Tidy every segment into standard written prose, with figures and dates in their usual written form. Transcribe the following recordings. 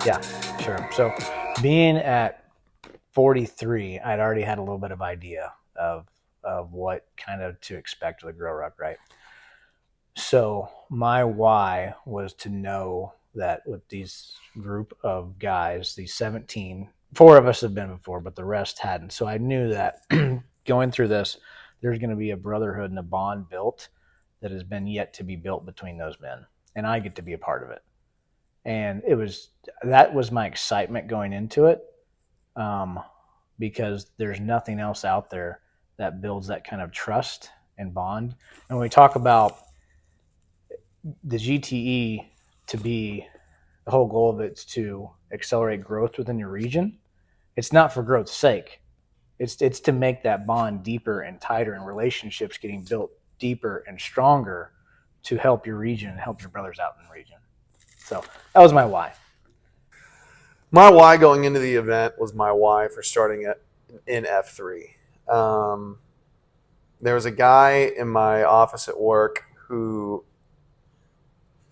Yeah, sure. So being at 43, I'd already had a little bit of idea of what kind of to expect with the Grow Ruck, right? So my why was to know that with these group of guys, these 17, four of us have been before, but the rest hadn't. So I knew that going through this, there's going to be a brotherhood and a bond built that has been yet to be built between those men, and I get to be a part of it. And that was my excitement going into it, um, because there's nothing else out there that builds that kind of trust and bond. And when we talk about the GTE to be the whole goal of it's to accelerate growth within your region. It's not for growth's sake. It's to make that bond deeper and tighter and relationships getting built deeper and stronger to help your region and help your brothers out in the region. So that was my why. My why going into the event was my why for starting it in F3. There was a guy in my office at work who,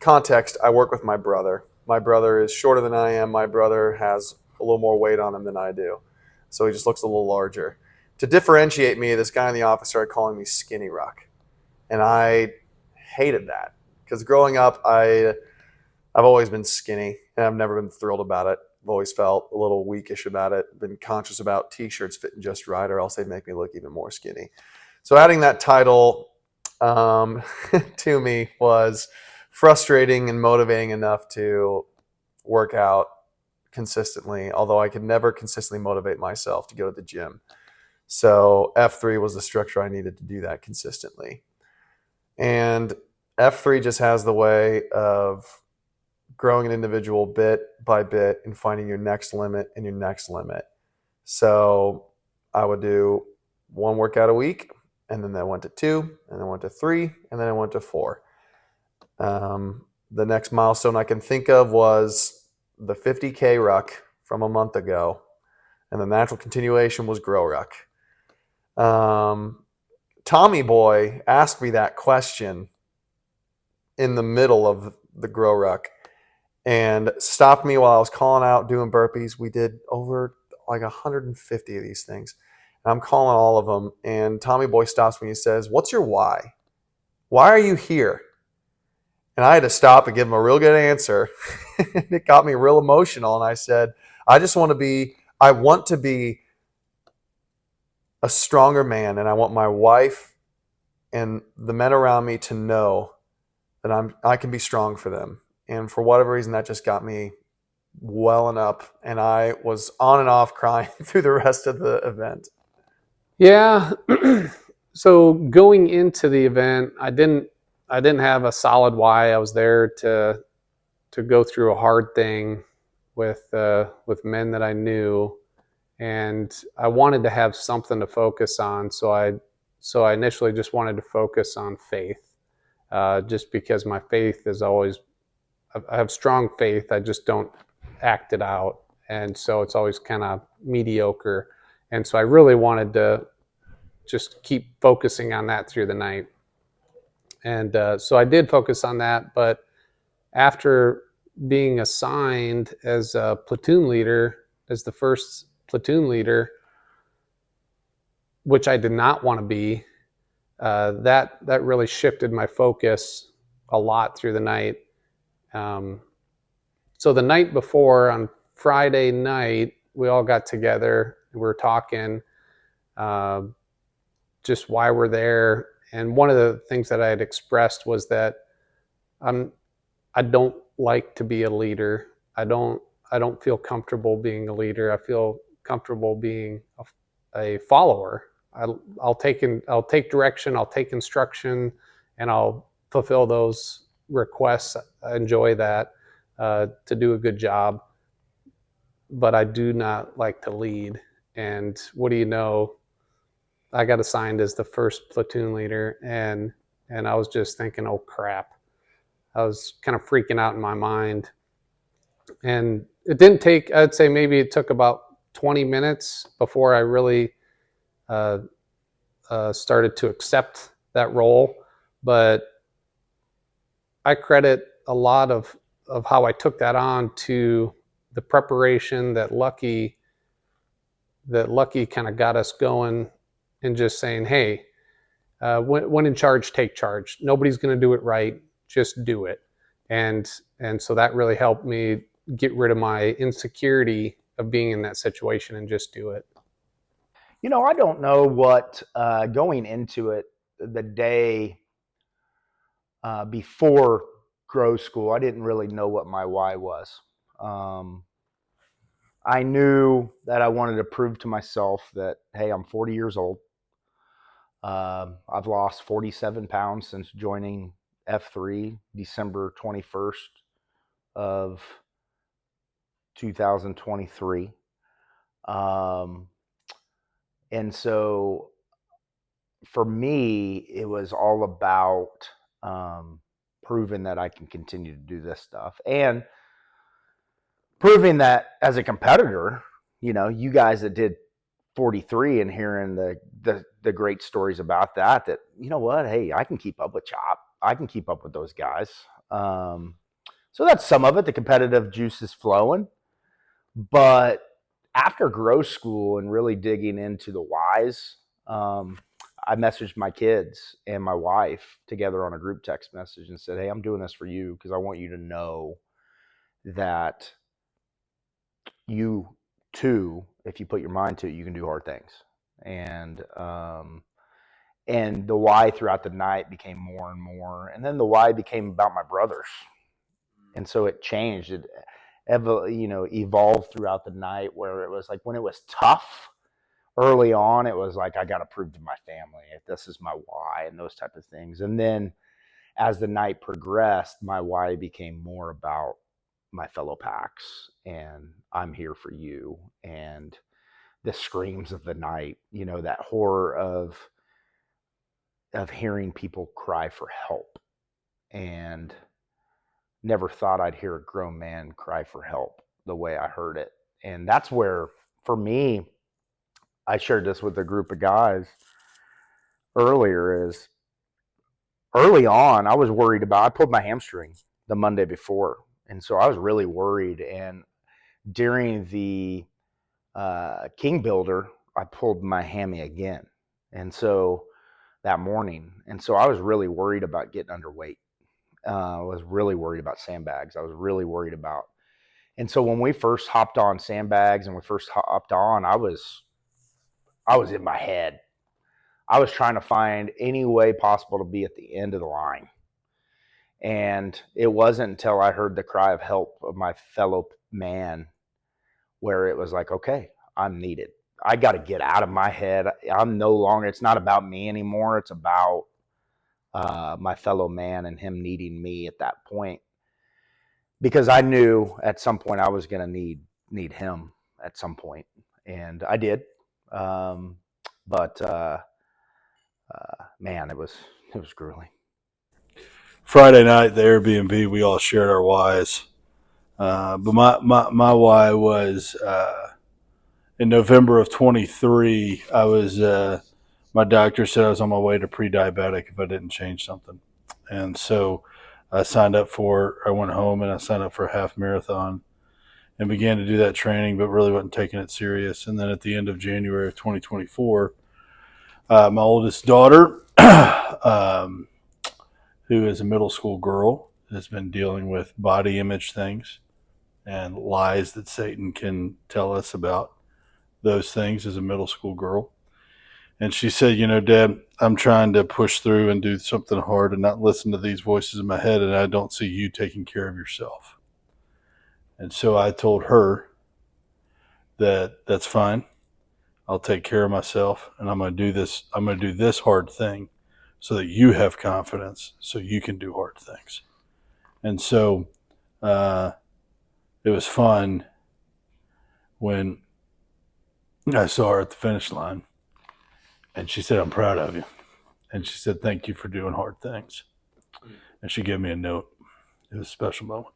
context, I work with my brother. My brother is shorter than I am. My brother has a little more weight on him than I do. So he just looks a little larger. To differentiate me, this guy in the office started calling me Skinny Ruck. And I hated that because growing up, I've always been skinny and I've never been thrilled about it. I've always felt a little weakish about it, been conscious about t-shirts fitting just right or else they'd make me look even more skinny. So adding that title to me was frustrating and motivating enough to work out consistently, although I could never consistently motivate myself to go to the gym. So F3 was the structure I needed to do that consistently. And F3 just has the way of growing an individual bit by bit and finding your next limit and your next limit. So I would do one workout a week, and then I went to 2, and then I went to 3, and then I went to 4. The next milestone I can think of was the 50K ruck from a month ago, and the natural continuation was GROWRUCK. Tommy Boy asked me that question in the middle of the GROWRUCK and stopped me while I was calling out doing burpees. We did over like 150 of these things. And I'm calling all of them, and Tommy Boy stops me and he says, "What's your why? Why are you here?" And I had to stop and give him a real good answer. It got me real emotional. And I said, I want to be a stronger man. And I want my wife and the men around me to know that I can be strong for them. And for whatever reason, that just got me welling up. And I was on and off crying through the rest of the event. Yeah. So going into the event, I didn't have a solid why. I was there to go through a hard thing with men that I knew, and I wanted to have something to focus on. So I initially just wanted to focus on faith, just because my faith is always, I have strong faith. I just don't act it out, and so it's always kind of mediocre. And so I really wanted to just keep focusing on that through the night. And so I did focus on that. But after being assigned as a platoon leader, as the first platoon leader, which I did not want to be, that really shifted my focus a lot through the night. So the night before, on Friday night, we all got together. We were talking just why we're there. And one of the things that I had expressed was that I don't like to be a leader. I don't feel comfortable being a leader. I feel comfortable being a follower. I'll take direction, I'll take instruction, and I'll fulfill those requests. I enjoy that, to do a good job. But I do not like to lead. And what do you know? I got assigned as the first platoon leader, and I was just thinking, oh crap. I was kind of freaking out in my mind. And it didn't take, I'd say maybe it took about 20 minutes before I really started to accept that role. But I credit a lot of how I took that on to the preparation that Lucky kind of got us going, and just saying, hey, when in charge, take charge. Nobody's going to do it right. Just do it. And so that really helped me get rid of my insecurity of being in that situation and just do it. I don't know what, going into it, the day before Grow School, I didn't really know what my why was. I knew that I wanted to prove to myself that, hey, I'm 40 years old. I've lost 47 pounds since joining F3 December 21st of 2023. And so for me, it was all about proving that I can continue to do this stuff, and proving that as a competitor, you guys that did 43 and hearing the great stories about that, you know what, hey, I can keep up with Chop. I can keep up with those guys. So that's some of it. The competitive juice is flowing. But after Grow School and really digging into the whys, I messaged my kids and my wife together on a group text message and said, hey, I'm doing this for you because I want you to know that you too, if you put your mind to it, you can do hard things. And the why throughout the night became more and more. And then the why became about my brothers. And so it changed. It evolved throughout the night, where it was like, when it was tough early on, it was like, I got to prove to my family if this is my why and those type of things. And then as the night progressed, my why became more about my fellow packs and I'm here for you. And the screams of the night, that horror of hearing people cry for help, and never thought I'd hear a grown man cry for help the way I heard it. And that's where, for me, I shared this with a group of guys earlier, is early on, I was worried about, I pulled my hamstring the Monday before. And so I was really worried. And during the King Builder, I pulled my hammy again. And so that morning, and so I was really worried about getting underweight. I was really worried about sandbags. I was really worried about, and so when we first hopped on sandbags and we first hopped on, I was in my head. I was trying to find any way possible to be at the end of the line. And it wasn't until I heard the cry of help of my fellow man where it was like, okay, I'm needed. I got to get out of my head. I'm no longer, it's not about me anymore. It's about my fellow man and him needing me at that point. Because I knew at some point I was going to need him at some point. And I did. But man, it was grueling. Friday night, the Airbnb, we all shared our whys. But my why was in November of 23, I was, my doctor said I was on my way to pre-diabetic if I didn't change something. And so I went home and I signed up for a half marathon and began to do that training, but really wasn't taking it serious. And then at the end of January of 2024, my oldest daughter, who is a middle school girl, has been dealing with body image things and lies that Satan can tell us about those things as a middle school girl. And she said, Dad, I'm trying to push through and do something hard and not listen to these voices in my head, and I don't see you taking care of yourself. And so I told her that that's fine. I'll take care of myself, and I'm going to do this. I'm going to do this hard thing so that you have confidence so you can do hard things. And so it was fun when I saw her at the finish line, and she said, I'm proud of you. And she said, thank you for doing hard things. And she gave me a note. It was a special moment.